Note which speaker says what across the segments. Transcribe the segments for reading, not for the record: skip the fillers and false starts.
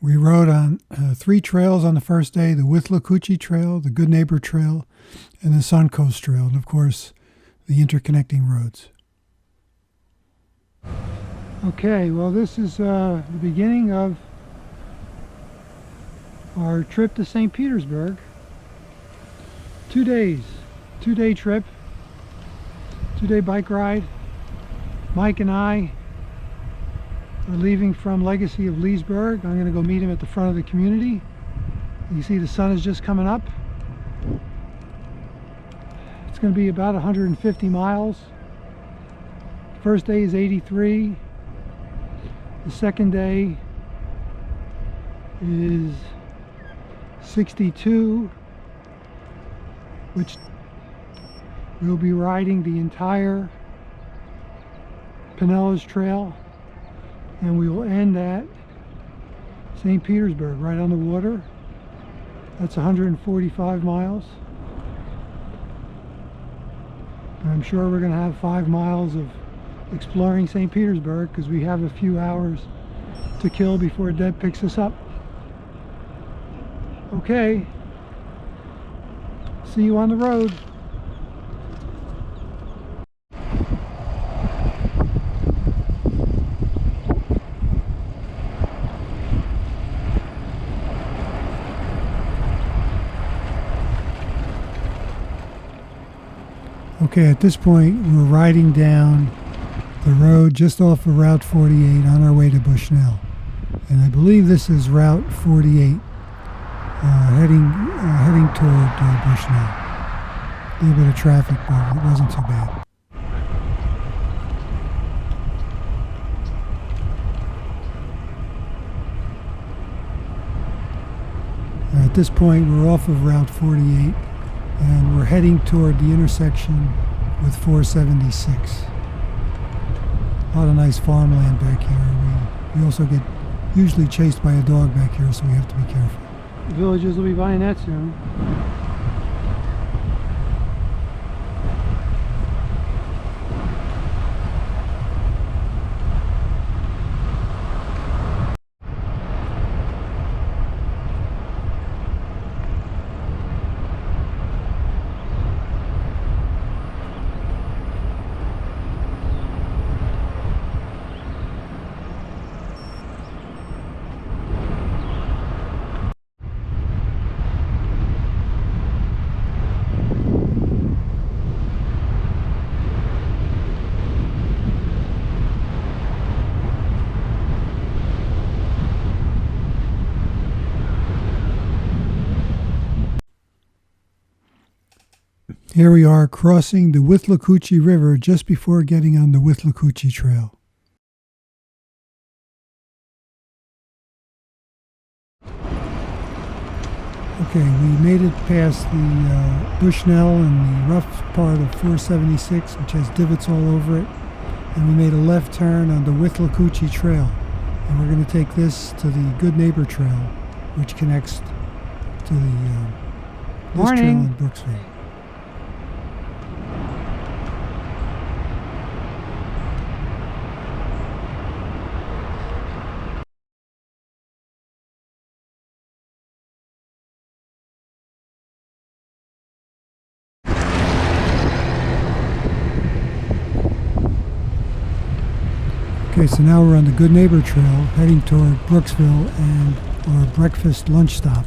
Speaker 1: We rode on 3 trails on the first day: the Withlacoochee Trail, the Good Neighbor Trail, and the Suncoast Trail, and of course the interconnecting roads. Okay, well, this is the beginning of our trip to St. Petersburg. 2 days, 2-day trip, 2-day bike ride. Mike and I are leaving from Legacy of Leesburg. I'm going to go meet him at the front of the community. You see the sun is just coming up. It's going to be about 150 miles. First day is 83. The second day is 62, which we'll be riding the entire Pinellas Trail, and we will end at St. Petersburg, right on the water. That's 145 miles. And I'm sure we're going to have 5 miles of exploring St. Petersburg because we have a few hours to kill before Deb picks us up. Okay, see you on the road. Okay, at this point we're riding down the road just off of Route 48 on our way to Bushnell, and I believe this is Route 48 heading toward Bushnell. A little bit of traffic, but it wasn't too bad. At this point we're off of Route 48 and we're heading toward the intersection with 476. A lot of nice farmland back here. We also get usually chased by a dog back here, so we have to be careful. The villagers will be buying that soon. Here we are crossing the Withlacoochee River just before getting on the Withlacoochee Trail. Okay, we made it past the Bushnell and the rough part of 476, which has divots all over it, and we made a left turn on the Withlacoochee Trail, and we're going to take this to the Good Neighbor Trail, which connects to the this trail in Brooksville. Okay, so now we're on the Good Neighbor Trail heading toward Brooksville and our breakfast lunch stop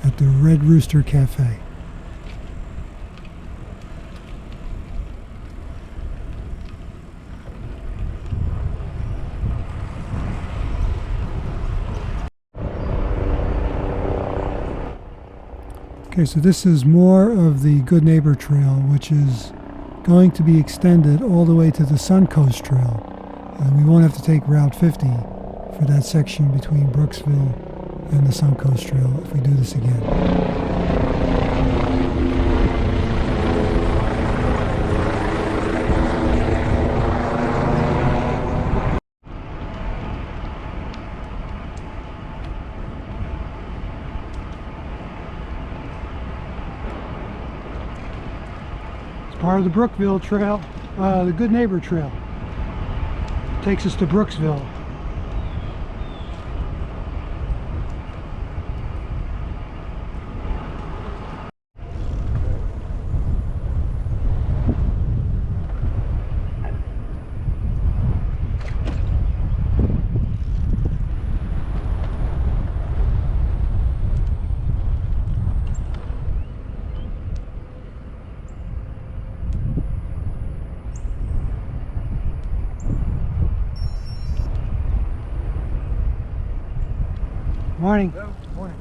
Speaker 1: at the Red Rooster Cafe. Okay, so this is more of the Good Neighbor Trail, which is going to be extended all the way to the Suncoast Trail. We won't have to take Route 50 for that section between Brooksville and the Suncoast Trail if we do this again. It's part of the Brookville Trail, the Good Neighbor Trail. Takes us to Brooksville. Morning.
Speaker 2: Yeah, morning.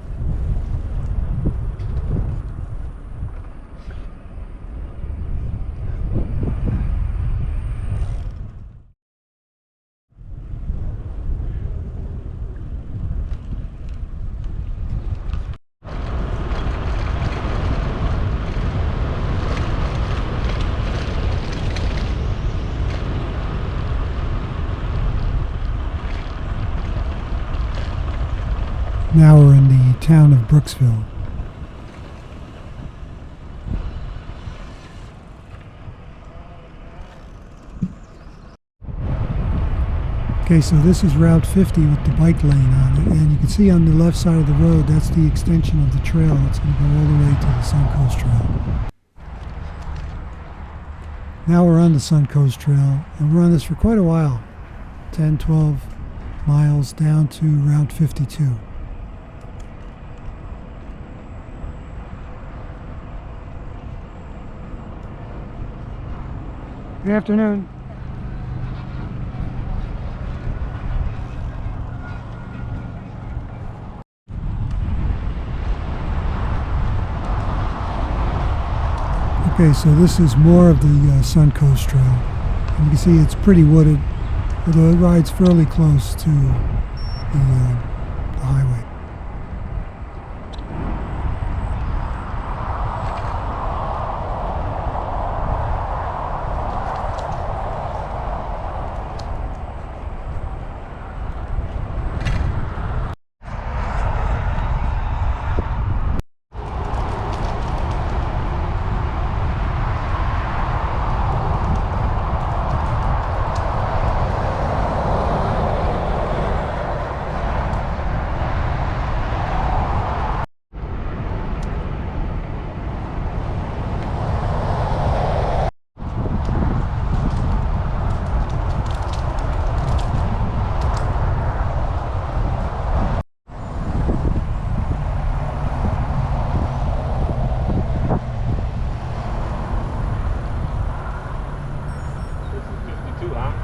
Speaker 1: Now we're in the town of Brooksville. Okay, so this is Route 50 with the bike lane on it, and you can see on the left side of the road, that's the extension of the trail. It's going to go all the way to the Suncoast Trail. Now we're on the Suncoast Trail, and we're on this for quite a while, 10, 12 miles down to Route 52. Good afternoon. Okay, so this is more of the Suncoast Trail. And you can see it's pretty wooded, although it rides fairly close to the highway.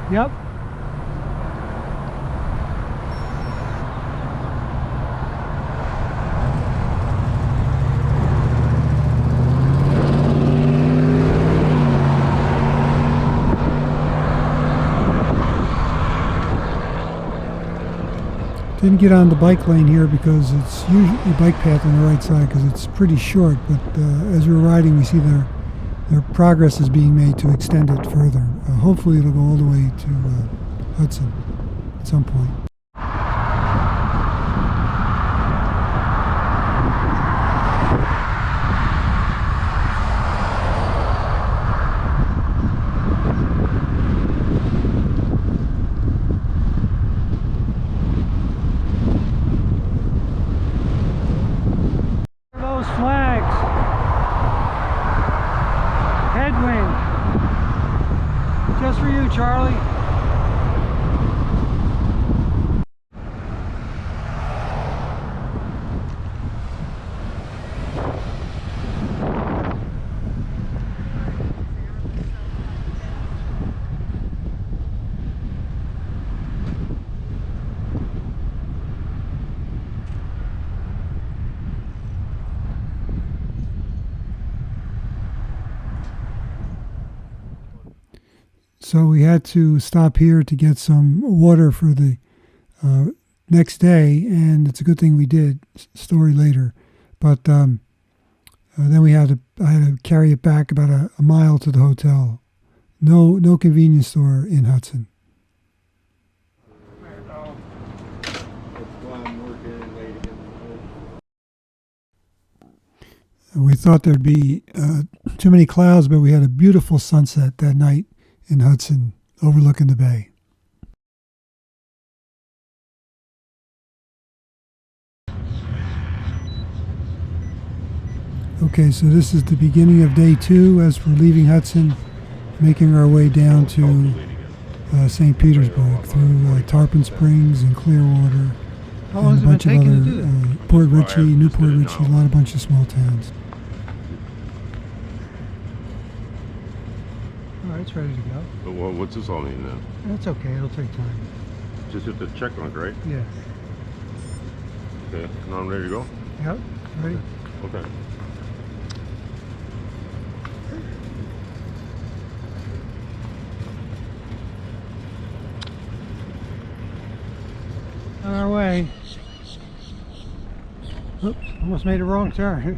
Speaker 1: Yep. Didn't get on the bike lane here because it's usually a bike path on the right side because it's pretty short, but as we're riding we see their progress is being made to extend it further. Hopefully it'll go all the way to Hudson at some point. Those flags. Headwind. Just for you, Charlie. So we had to stop here to get some water for the next day, and it's a good thing we did. Story later, but then I had to carry it back about a mile to the hotel. No convenience store in Hudson. We thought there'd be too many clouds, but we had a beautiful sunset that night in Hudson, overlooking the bay. Okay, so this is the beginning of day 2 as we're leaving Hudson, making our way down to St. Petersburg through Tarpon Springs and Clearwater.
Speaker 2: How long has it been taking to do that?
Speaker 1: Port Richey, Newport Richey, a bunch of small towns. All right, it's ready to go.
Speaker 3: Well, what's this all mean then?
Speaker 1: That's okay, it'll take time.
Speaker 3: Just have to check on it, right?
Speaker 1: Yeah.
Speaker 3: Okay, now I'm ready to go?
Speaker 1: Yep, ready.
Speaker 3: Okay.
Speaker 1: On our way. Oops, almost made a wrong turn.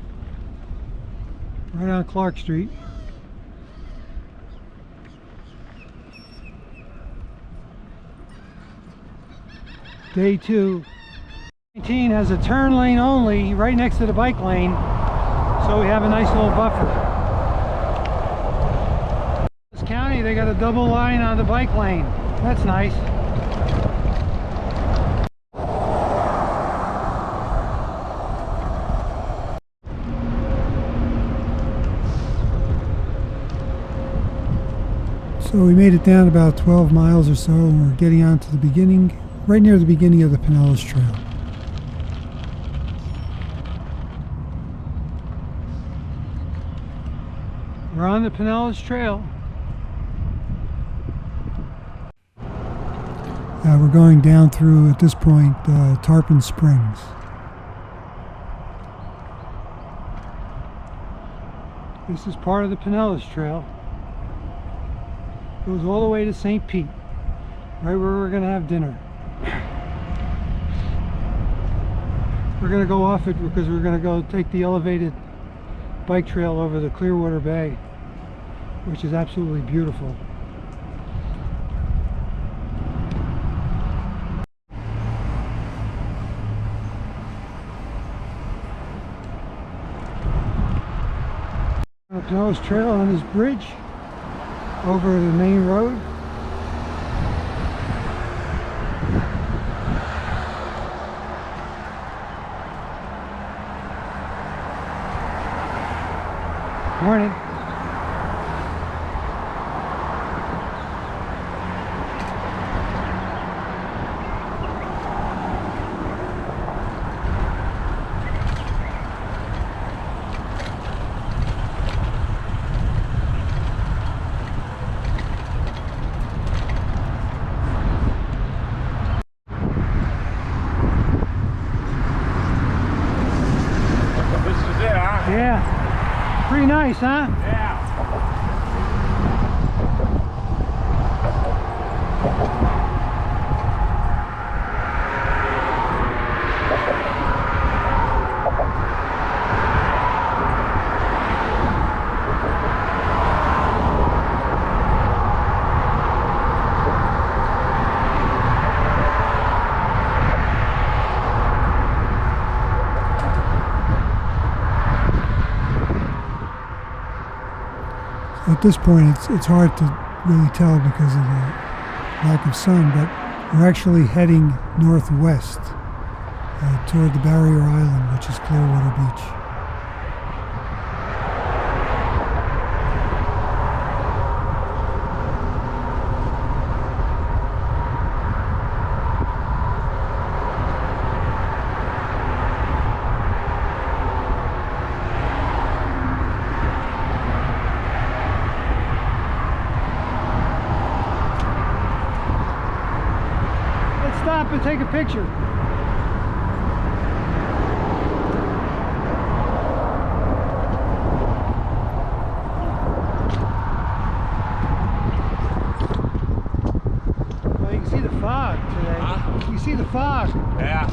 Speaker 1: Right on Clark Street. Day 2. 19 has a turn lane only right next to the bike lane, so we have a nice little buffer. This county, they got a double line on the bike lane. That's nice. So we made it down about 12 miles or so, and we're getting on to the beginning, right near the beginning of the Pinellas Trail. We're on the Pinellas Trail. We're going down through, at this point, Tarpon Springs. This is part of the Pinellas Trail. Goes all the way to St. Pete, right where we're going to have dinner. We're going to go off it because we're going to go take the elevated bike trail over the Clearwater Bay, which is absolutely beautiful. On the Pinellas Trail on this bridge over the main road. Morning. Yeah, pretty nice, huh?
Speaker 3: Yeah.
Speaker 1: At this point, it's hard to really tell because of the lack of sun, but we're actually heading northwest toward the Barrier Island, which is Clearwater Beach. Stop and take a picture. Well, you can see the fog today.
Speaker 3: Huh?
Speaker 1: You see the fog.
Speaker 3: Yeah.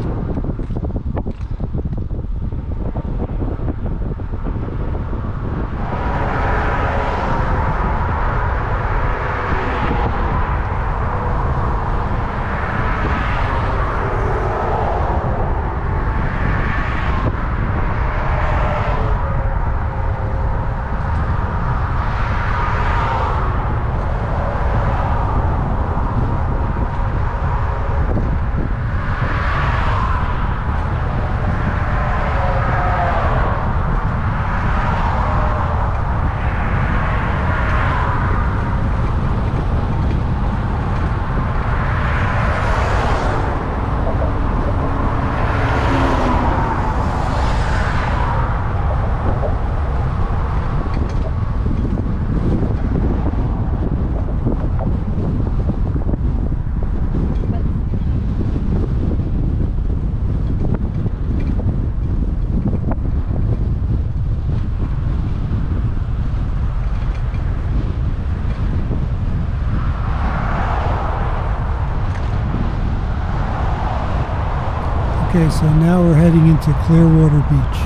Speaker 1: Okay, so now we're heading into Clearwater Beach.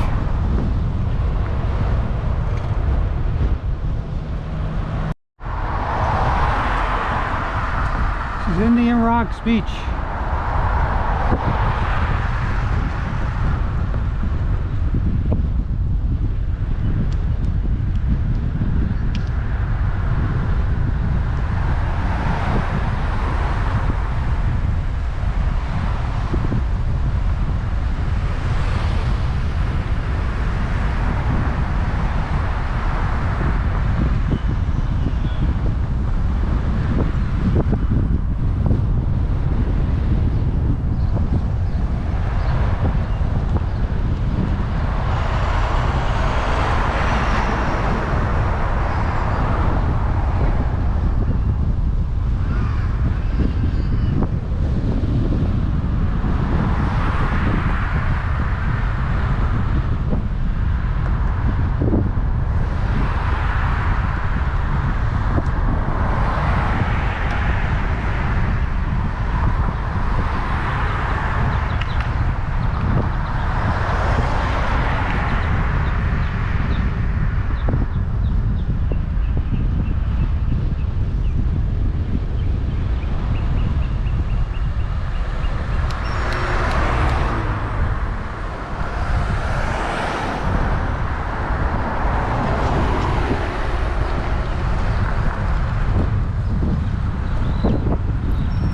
Speaker 2: This is Indian Rocks Beach.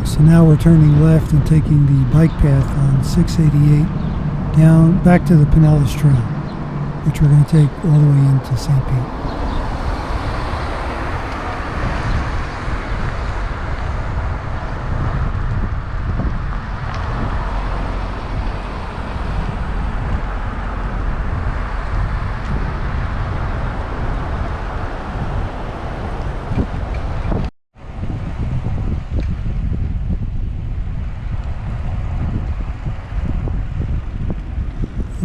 Speaker 1: So now we're turning left and taking the bike path on 688 down back to the Pinellas Trail, which we're going to take all the way into St. Pete.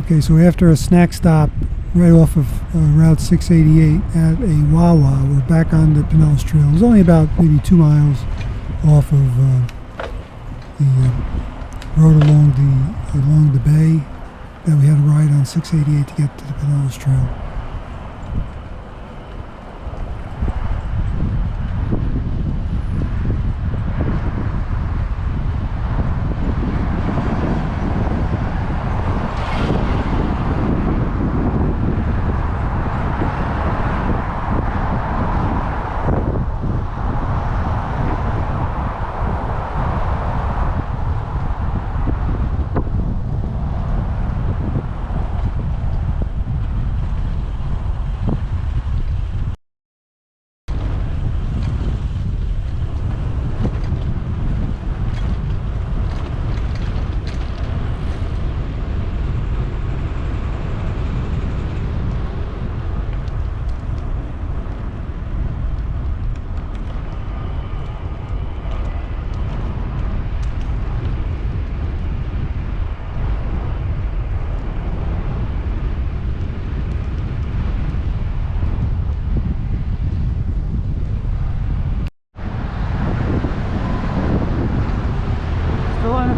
Speaker 1: Okay, so after a snack stop right off of Route 688 at a Wawa, we're back on the Pinellas Trail. It was only about maybe 2 miles off of the road along the bay that we had to ride on 688 to get to the Pinellas Trail.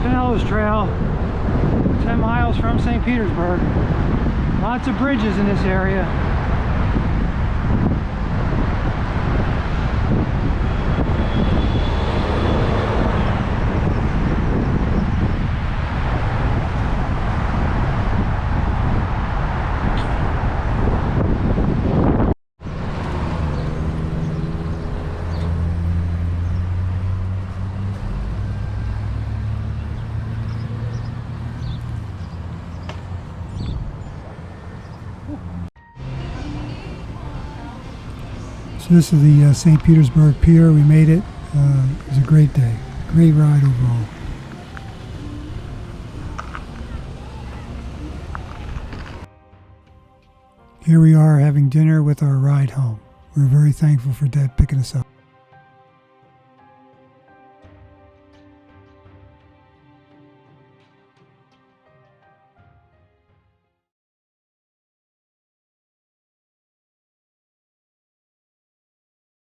Speaker 1: Pinellas Trail, 10 miles from St. Petersburg. Lots of bridges in this area. So this is the St. Petersburg Pier. We made it. It was a great day. Great ride overall. Here we are having dinner with our ride home. We're very thankful for Dad picking us up.